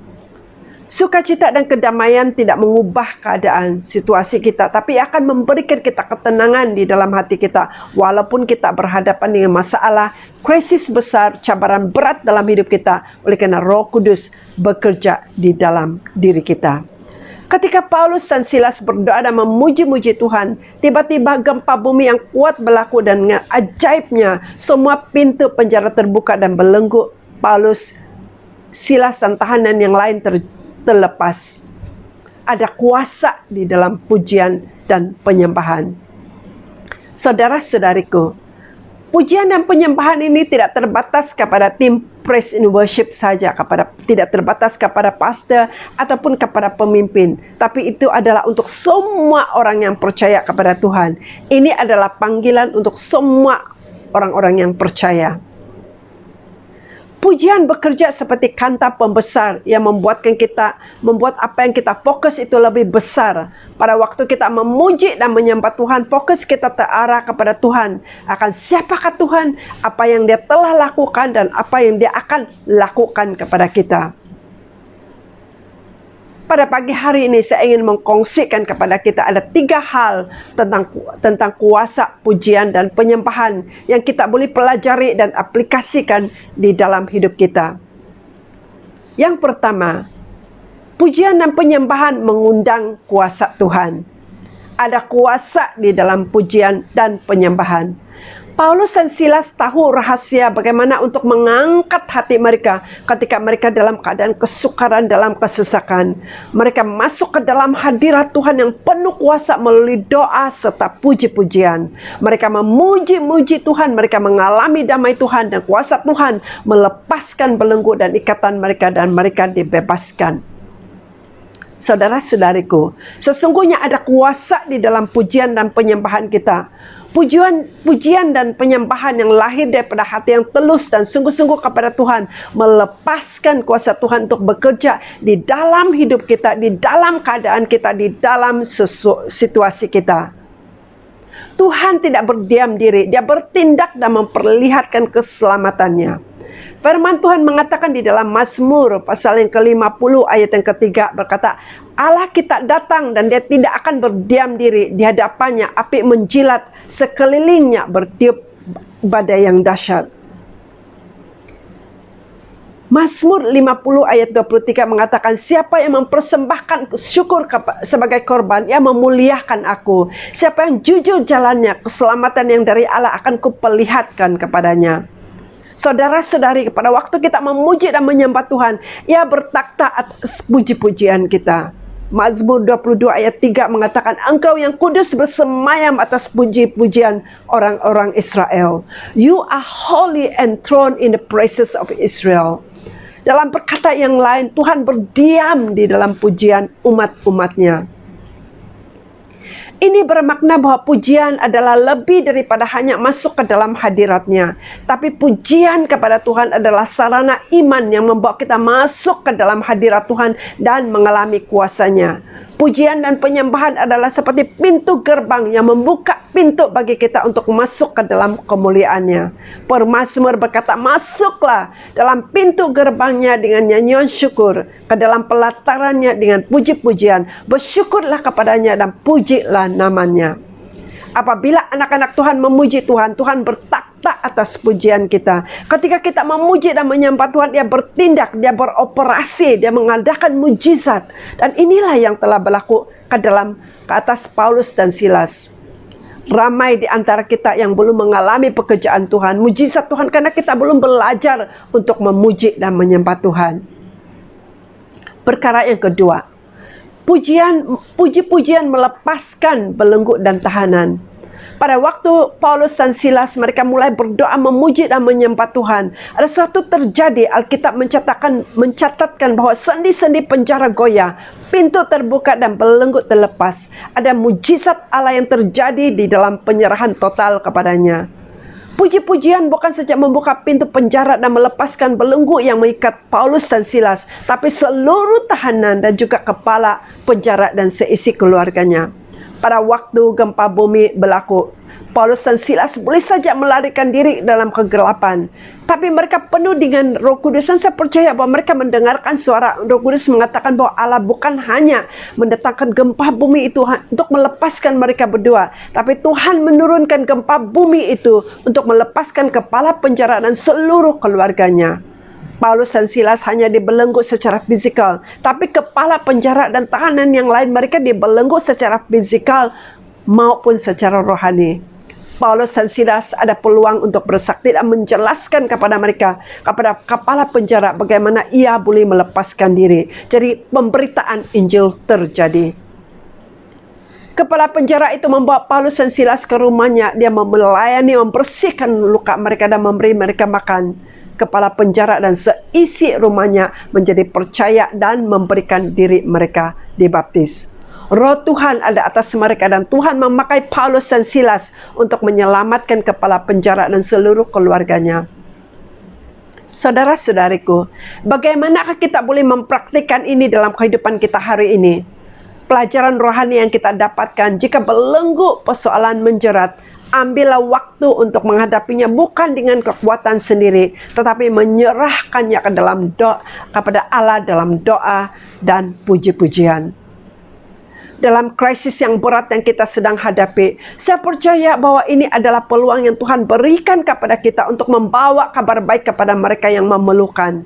Sukacita dan kedamaian tidak mengubah keadaan situasi kita, tapi akan memberikan kita ketenangan di dalam hati kita. Walaupun kita berhadapan dengan masalah, krisis besar, cabaran berat dalam hidup kita, oleh karena Roh Kudus bekerja di dalam diri kita. Ketika Paulus dan Silas berdoa dan memuji-muji Tuhan, tiba-tiba gempa bumi yang kuat berlaku dan dengan ajaibnya semua pintu penjara terbuka dan belenggu. Paulus, Silas dan tahanan yang lain terlepas. Ada kuasa di dalam pujian dan penyembahan. Saudara-saudariku, pujian dan penyembahan ini tidak terbatas kepada tim praise and worship saja, tidak terbatas kepada pastor ataupun kepada pemimpin, tapi itu adalah untuk semua orang yang percaya kepada Tuhan. Ini adalah panggilan untuk semua orang-orang yang percaya. Pujian bekerja seperti kanta pembesar yang membuat apa yang kita fokus itu lebih besar. Pada waktu kita memuji dan menyembah Tuhan, fokus kita terarah kepada Tuhan. Akan siapakah Tuhan, apa yang Dia telah lakukan dan apa yang Dia akan lakukan kepada kita. Pada pagi hari ini saya ingin mengkongsikan kepada kita ada 3 hal tentang kuasa pujian dan penyembahan yang kita boleh pelajari dan aplikasikan di dalam hidup kita. Yang pertama, pujian dan penyembahan mengundang kuasa Tuhan. Ada kuasa di dalam pujian dan penyembahan. Paulus dan Silas tahu rahasia bagaimana untuk mengangkat hati mereka ketika mereka dalam keadaan kesukaran, dalam kesesakan. Mereka masuk ke dalam hadirat Tuhan yang penuh kuasa melalui doa serta puji-pujian. Mereka memuji-muji Tuhan, mereka mengalami damai Tuhan dan kuasa Tuhan melepaskan belenggu dan ikatan mereka dan mereka dibebaskan. Saudara-saudariku, sesungguhnya ada kuasa di dalam pujian dan penyembahan kita. Pujian dan penyembahan yang lahir daripada hati yang tulus dan sungguh-sungguh kepada Tuhan melepaskan kuasa Tuhan untuk bekerja di dalam hidup kita, di dalam keadaan kita, di dalam situasi kita. Tuhan tidak berdiam diri, Dia bertindak dan memperlihatkan keselamatannya. Firman Tuhan mengatakan di dalam Mazmur pasal yang ke-50 ayat yang ketiga berkata, Allah kita datang dan Dia tidak akan berdiam diri. Di hadapannya api menjilat, sekelilingnya bertiup badai yang dahsyat. Mazmur 50 ayat 23 mengatakan, siapa yang mempersembahkan syukur sebagai korban, ia memuliakan aku. Siapa yang jujur jalannya, keselamatan yang dari Allah akan kuperlihatkan kepadanya. Saudara-saudari, pada waktu kita memuji dan menyembah Tuhan, Ia bertakhta atas puji-pujian kita. Mazmur 22 ayat 3 mengatakan, Engkau yang kudus bersemayam atas puji-pujian orang-orang Israel. You are holy and enthroned in the praises of Israel. Dalam perkata yang lain, Tuhan berdiam di dalam pujian umat-umatnya. Ini bermakna bahwa pujian adalah lebih daripada hanya masuk ke dalam hadiratnya. Tapi pujian kepada Tuhan adalah sarana iman yang membawa kita masuk ke dalam hadirat Tuhan dan mengalami kuasanya. Pujian dan penyembahan adalah seperti pintu gerbang yang membuka pintu bagi kita untuk masuk ke dalam kemuliaannya. Pemazmur berkata, masuklah dalam pintu gerbangnya dengan nyanyian syukur, ke dalam pelatarannya dengan puji-pujian. Bersyukurlah kepadanya dan pujilah namanya. Apabila anak-anak Tuhan memuji Tuhan, Tuhan bertakhta atas pujian kita. Ketika kita memuji dan menyembah Tuhan, Dia bertindak, Dia beroperasi, Dia mengadakan mujizat. Dan inilah yang telah berlaku ke atas Paulus dan Silas. Ramai di antara kita yang belum mengalami pekerjaan Tuhan, mujizat Tuhan, karena kita belum belajar untuk memuji dan menyembah Tuhan. Perkara yang kedua, puji-pujian melepaskan belenggu dan tahanan. Pada waktu Paulus dan Silas mereka mulai berdoa memuji dan menyembah Tuhan, ada sesuatu terjadi. Alkitab mencatatkan bahwa sendi-sendi penjara goyah, pintu terbuka dan belenggu terlepas. Ada mujizat Allah yang terjadi di dalam penyerahan total kepadanya. Puji-pujian bukan saja membuka pintu penjara dan melepaskan belenggu yang mengikat Paulus dan Silas, tapi seluruh tahanan dan juga kepala penjara dan seisi keluarganya. Pada waktu gempa bumi berlaku, Paulus dan Silas boleh saja melarikan diri dalam kegelapan, tapi mereka penuh dengan Roh Kudus. Dan saya percaya bahwa mereka mendengarkan suara Roh Kudus mengatakan bahwa Allah bukan hanya mendatangkan gempa bumi itu untuk melepaskan mereka berdua, tapi Tuhan menurunkan gempa bumi itu untuk melepaskan kepala penjara dan seluruh keluarganya. Paulus dan Silas hanya dibelenggu secara fisikal, tapi kepala penjara dan tahanan yang lain mereka dibelenggu secara fisikal maupun secara rohani. Paulus dan Silas ada peluang untuk bersaksi dan menjelaskan kepada mereka, kepada kepala penjara, bagaimana ia boleh melepaskan diri. Jadi pemberitaan Injil terjadi. Kepala penjara itu membawa Paulus dan Silas ke rumahnya. Dia melayani, membersihkan luka mereka dan memberi mereka makan. Kepala penjara dan seisi rumahnya menjadi percaya dan memberikan diri mereka dibaptis. Roh Tuhan ada atas mereka dan Tuhan memakai Paulus dan Silas untuk menyelamatkan kepala penjara dan seluruh keluarganya. Saudara-saudariku, bagaimanakah kita boleh mempraktikkan ini dalam kehidupan kita hari ini? Pelajaran rohani yang kita dapatkan, jika belenggu persoalan menjerat, ambillah waktu untuk menghadapinya bukan dengan kekuatan sendiri, tetapi menyerahkannya ke dalam doa kepada Allah dalam doa dan puji-pujian. Dalam krisis yang berat yang kita sedang hadapi, saya percaya bahwa ini adalah peluang yang Tuhan berikan kepada kita untuk membawa kabar baik kepada mereka yang memerlukan.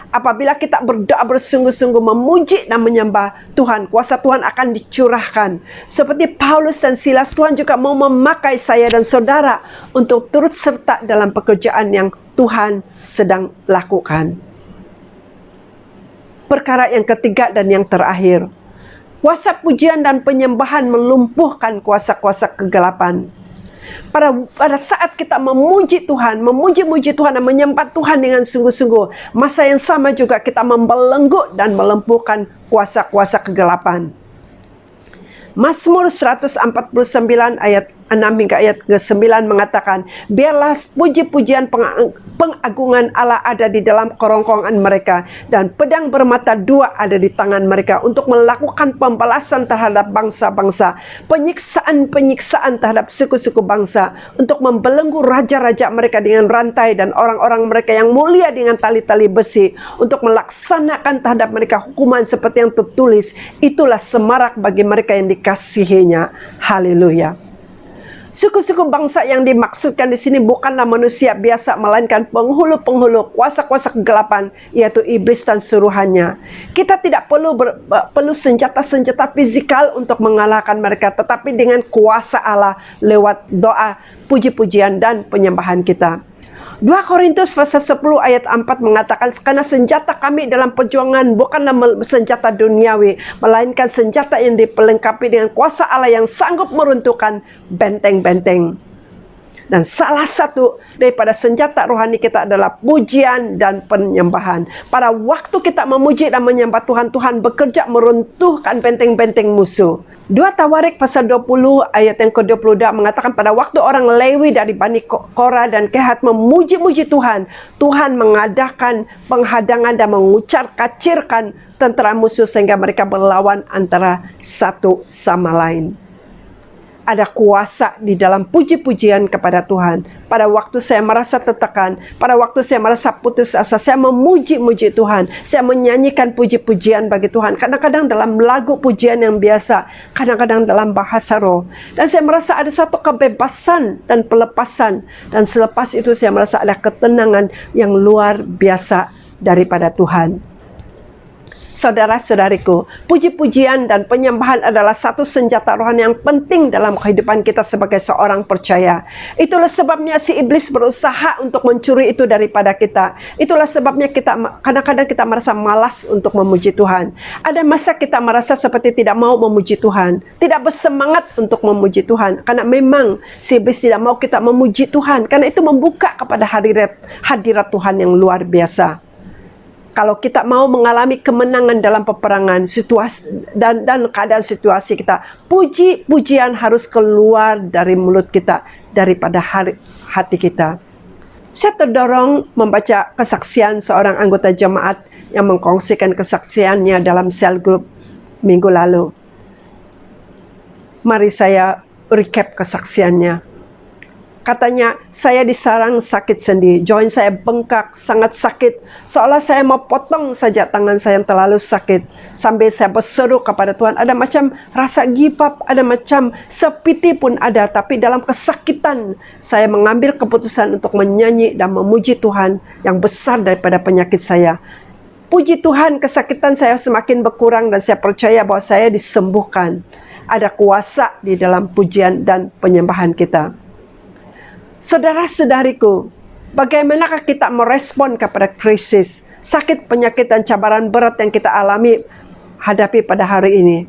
Apabila kita berdoa bersungguh-sungguh memuji dan menyembah Tuhan, kuasa Tuhan akan dicurahkan. Seperti Paulus dan Silas, Tuhan juga mau memakai saya dan saudara untuk turut serta dalam pekerjaan yang Tuhan sedang lakukan. Perkara yang ketiga dan yang terakhir, kuasa pujian dan penyembahan melumpuhkan kuasa-kuasa kegelapan. Pada saat kita memuji Tuhan, memuji-muji Tuhan dan menyembah Tuhan dengan sungguh-sungguh, masa yang sama juga kita membelenggu dan melumpuhkan kuasa-kuasa kegelapan. Mazmur 149 ayat 6 hingga ayat ke-9 mengatakan, biarlah puji-pujian pengagungan Allah ada di dalam kerongkongan mereka, dan pedang bermata dua ada di tangan mereka untuk melakukan pembalasan terhadap bangsa-bangsa, penyiksaan-penyiksaan terhadap suku-suku bangsa, untuk membelenggu raja-raja mereka dengan rantai dan orang-orang mereka yang mulia dengan tali-tali besi, untuk melaksanakan terhadap mereka hukuman seperti yang tertulis. Itulah semarak bagi mereka yang dikasihinya. Haleluya. Suku-suku bangsa yang dimaksudkan di sini bukanlah manusia biasa, melainkan penghulu-penghulu kuasa-kuasa kegelapan, yaitu iblis dan suruhannya. Kita tidak perlu senjata-senjata fisikal untuk mengalahkan mereka, tetapi dengan kuasa Allah lewat doa, puji-pujian dan penyembahan kita. 2 Korintus pasal 10 ayat 4 mengatakan, karena senjata kami dalam perjuangan bukanlah senjata duniawi, melainkan senjata yang dipelengkapi dengan kuasa Allah yang sanggup meruntuhkan benteng-benteng. Dan salah satu daripada senjata rohani kita adalah pujian dan penyembahan. Pada waktu kita memuji dan menyembah Tuhan, Tuhan bekerja meruntuhkan benteng-benteng musuh. 2 Tawarik pasal 20 ayat yang ke-22 mengatakan, pada waktu orang Lewi dari Bani Korah dan Kehat memuji-muji Tuhan, Tuhan mengadakan penghadangan dan mengucar-kacirkan tentara musuh sehingga mereka berlawan antara satu sama lain. Ada kuasa di dalam puji-pujian kepada Tuhan. Pada waktu saya merasa tertekan, pada waktu saya merasa putus asa, saya memuji-muji Tuhan. Saya menyanyikan puji-pujian bagi Tuhan. Kadang-kadang dalam lagu pujian yang biasa, kadang-kadang dalam bahasa roh. Dan saya merasa ada satu kebebasan dan pelepasan. Dan selepas itu saya merasa ada ketenangan yang luar biasa daripada Tuhan. Saudara-saudariku, puji-pujian dan penyembahan adalah satu senjata rohani yang penting dalam kehidupan kita sebagai seorang percaya. Itulah sebabnya si iblis berusaha untuk mencuri itu daripada kita. Itulah sebabnya kadang-kadang kita merasa malas untuk memuji Tuhan. Ada masa kita merasa seperti tidak mau memuji Tuhan, tidak bersemangat untuk memuji Tuhan, karena memang si iblis tidak mau kita memuji Tuhan, karena itu membuka kepada hadirat Tuhan yang luar biasa. Kalau kita mau mengalami kemenangan dalam peperangan, situasi dan keadaan situasi kita, puji-pujian harus keluar dari mulut kita, daripada hati kita. Saya terdorong membaca kesaksian seorang anggota jemaat yang mengkongsikan kesaksiannya dalam sel group minggu lalu. Mari saya recap kesaksiannya. Katanya, saya disarang sakit sendi, joint saya bengkak, sangat sakit, seolah saya mau potong saja tangan saya yang terlalu sakit. Sambil saya berseru kepada Tuhan, ada macam rasa give up, ada macam sepiti pun ada, tapi dalam kesakitan saya mengambil keputusan untuk menyanyi dan memuji Tuhan yang besar daripada penyakit saya. Puji Tuhan, kesakitan saya semakin berkurang dan saya percaya bahwa saya disembuhkan. Ada kuasa di dalam pujian dan penyembahan kita. Saudara-saudariku, bagaimanakah kita merespon kepada krisis, sakit, penyakit, dan cabaran berat yang kita hadapi pada hari ini?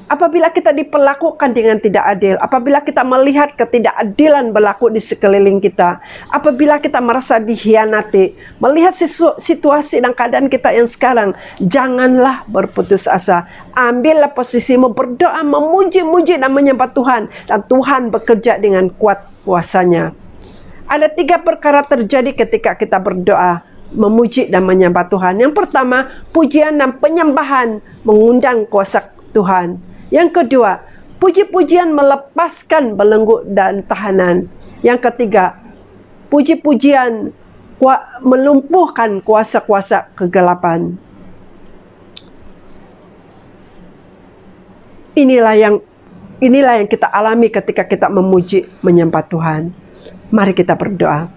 Apabila kita diperlakukan dengan tidak adil, apabila kita melihat ketidakadilan berlaku di sekeliling kita, apabila kita merasa dikhianati, melihat situasi dan keadaan kita yang sekarang, janganlah berputus asa. Ambillah posisimu, berdoa, memuji-muji dan menyembah Tuhan, dan Tuhan bekerja dengan kuat kuasanya. Ada 3 perkara terjadi ketika kita berdoa. memuji dan menyembah Tuhan. Yang pertama, pujian dan penyembahan mengundang kuasa Tuhan. Yang kedua, puji-pujian melepaskan belenggu dan tahanan. Yang ketiga, puji-pujian melumpuhkan kuasa-kuasa kegelapan. Inilah yang kita alami ketika kita memuji, menyembah Tuhan. Mari kita berdoa.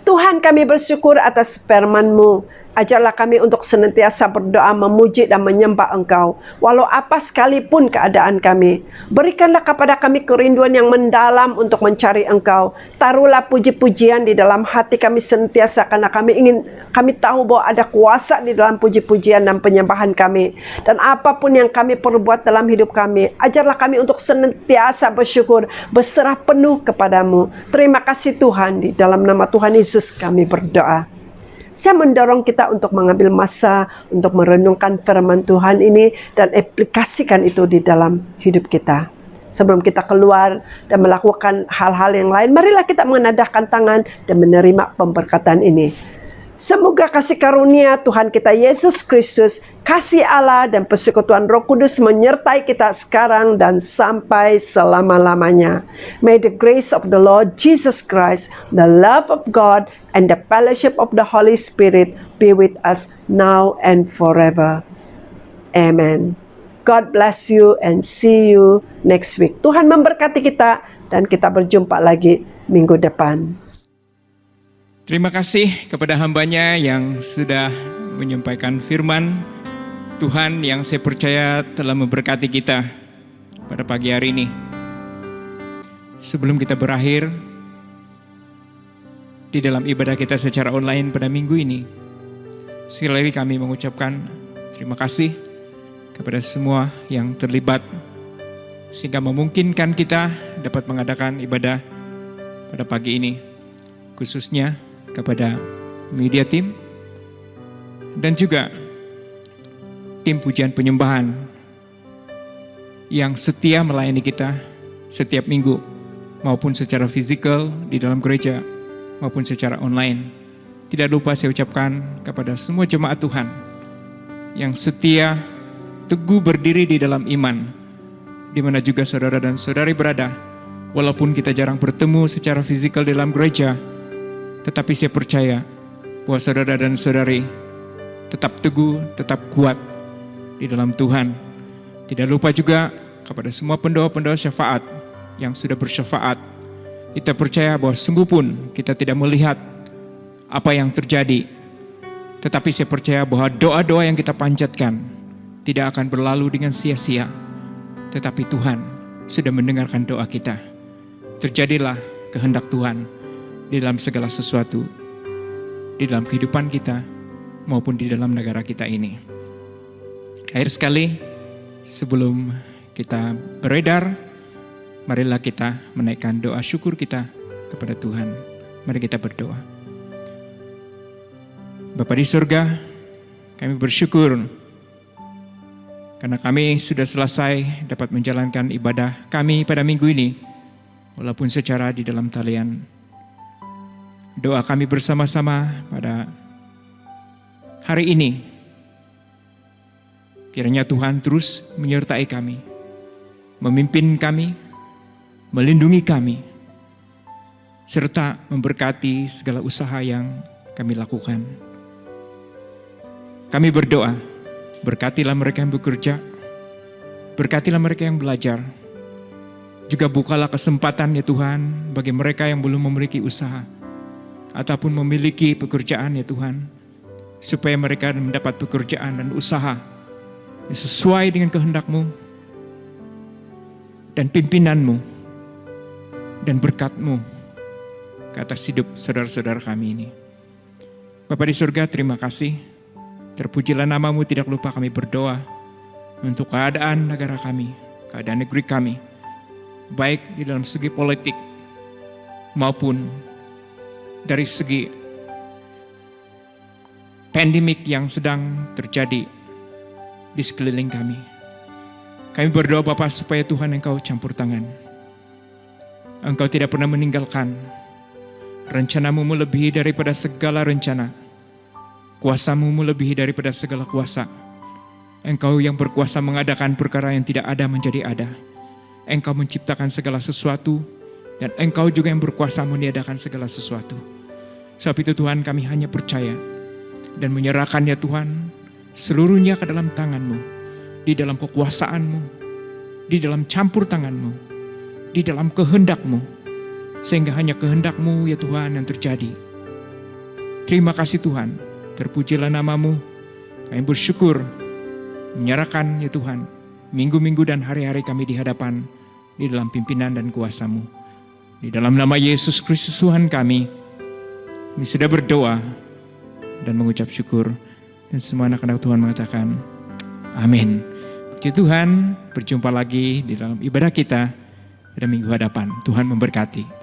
Tuhan, kami bersyukur atas firman-Mu. Ajarlah kami untuk senantiasa berdoa, memuji dan menyembah Engkau, walau apa sekalipun keadaan kami. Berikanlah kepada kami kerinduan yang mendalam untuk mencari Engkau. Taruhlah puji-pujian di dalam hati kami senantiasa, karena kami tahu bahwa ada kuasa di dalam puji-pujian dan penyembahan kami. Dan apapun yang kami perbuat dalam hidup kami, ajarlah kami untuk senantiasa bersyukur, berserah penuh kepadamu. Terima kasih Tuhan, di dalam nama Tuhan Yesus kami berdoa. Saya mendorong kita untuk mengambil masa untuk merenungkan firman Tuhan ini dan aplikasikan itu di dalam hidup kita. Sebelum kita keluar dan melakukan hal-hal yang lain, marilah kita menadahkan tangan dan menerima pemberkatan ini. Semoga kasih karunia Tuhan kita Yesus Kristus, kasih Allah dan persekutuan Roh Kudus menyertai kita sekarang dan sampai selama-lamanya. May the grace of the Lord Jesus Christ, the love of God, and the fellowship of the Holy Spirit be with us now and forever. Amen. God bless you and see you next week. Tuhan memberkati kita dan kita berjumpa lagi minggu depan. Terima kasih kepada hambanya yang sudah menyampaikan firman Tuhan yang saya percaya telah memberkati kita pada pagi hari ini. Sebelum kita berakhir di dalam ibadah kita secara online pada minggu ini, sekali lagi kami mengucapkan terima kasih kepada semua yang terlibat sehingga memungkinkan kita dapat mengadakan ibadah pada pagi ini, khususnya kepada media team dan juga tim pujian penyembahan yang setia melayani kita setiap minggu, maupun secara fisikal di dalam gereja maupun secara online. Tidak lupa saya ucapkan kepada semua jemaat Tuhan yang setia teguh berdiri di dalam iman, di mana juga saudara dan saudari berada. Walaupun kita jarang bertemu secara fisikal dalam gereja, tetapi saya percaya bahwa saudara dan saudari tetap teguh, tetap kuat di dalam Tuhan. Tidak lupa juga kepada semua pendoa-pendoa syafaat yang sudah bersyafaat. Kita percaya bahwa sungguh pun kita tidak melihat apa yang terjadi, tetapi saya percaya bahwa doa-doa yang kita panjatkan tidak akan berlalu dengan sia-sia, tetapi Tuhan sudah mendengarkan doa kita. Terjadilah kehendak Tuhan di dalam segala sesuatu, di dalam kehidupan kita maupun di dalam negara kita ini. Akhir sekali, sebelum kita beredar, marilah kita menaikkan doa syukur kita kepada Tuhan. Mari kita berdoa. Bapa di surga, kami bersyukur karena kami sudah selesai dapat menjalankan ibadah kami pada minggu ini, walaupun secara di dalam talian. Doa kami bersama-sama pada hari ini, kiranya Tuhan terus menyertai kami, memimpin kami, melindungi kami, serta memberkati segala usaha yang kami lakukan. Kami berdoa, berkatilah mereka yang bekerja, berkatilah mereka yang belajar, juga bukalah kesempatan ya Tuhan bagi mereka yang belum memiliki usaha ataupun memiliki pekerjaan ya Tuhan, supaya mereka mendapat pekerjaan dan usaha yang sesuai dengan kehendak-Mu dan pimpinan-Mu dan berkat-Mu ke atas hidup saudara-saudara kami ini. Bapa di surga, terima kasih. Terpujilah nama-Mu, tidak lupa kami berdoa untuk keadaan negara kami, keadaan negeri kami, baik di dalam segi politik maupun dari segi pandemik yang sedang terjadi di sekeliling kami. Kami berdoa Bapa supaya Tuhan Engkau campur tangan. Engkau tidak pernah meninggalkan. Rencana-Mu melebihi daripada segala rencana. Kuasa-Mu melebihi daripada segala kuasa. Engkau yang berkuasa mengadakan perkara yang tidak ada menjadi ada. Engkau menciptakan segala sesuatu, dan Engkau juga yang berkuasa meniadakan segala sesuatu. Sebab itu Tuhan, kami hanya percaya dan menyerahkan ya Tuhan seluruhnya ke dalam tangan-Mu, di dalam kekuasaan-Mu, di dalam campur tangan-Mu, di dalam kehendak-Mu, sehingga hanya kehendak-Mu ya Tuhan yang terjadi. Terima kasih Tuhan, terpujilah nama-Mu. Kami bersyukur menyerahkan ya Tuhan minggu-minggu dan hari-hari kami di hadapan, di dalam pimpinan dan kuasa-Mu. Di dalam nama Yesus Kristus Tuhan kami sudah berdoa dan mengucap syukur. Dan semua anak-anak Tuhan mengatakan amin. Puji Tuhan, berjumpa lagi di dalam ibadah kita pada minggu hadapan. Tuhan memberkati.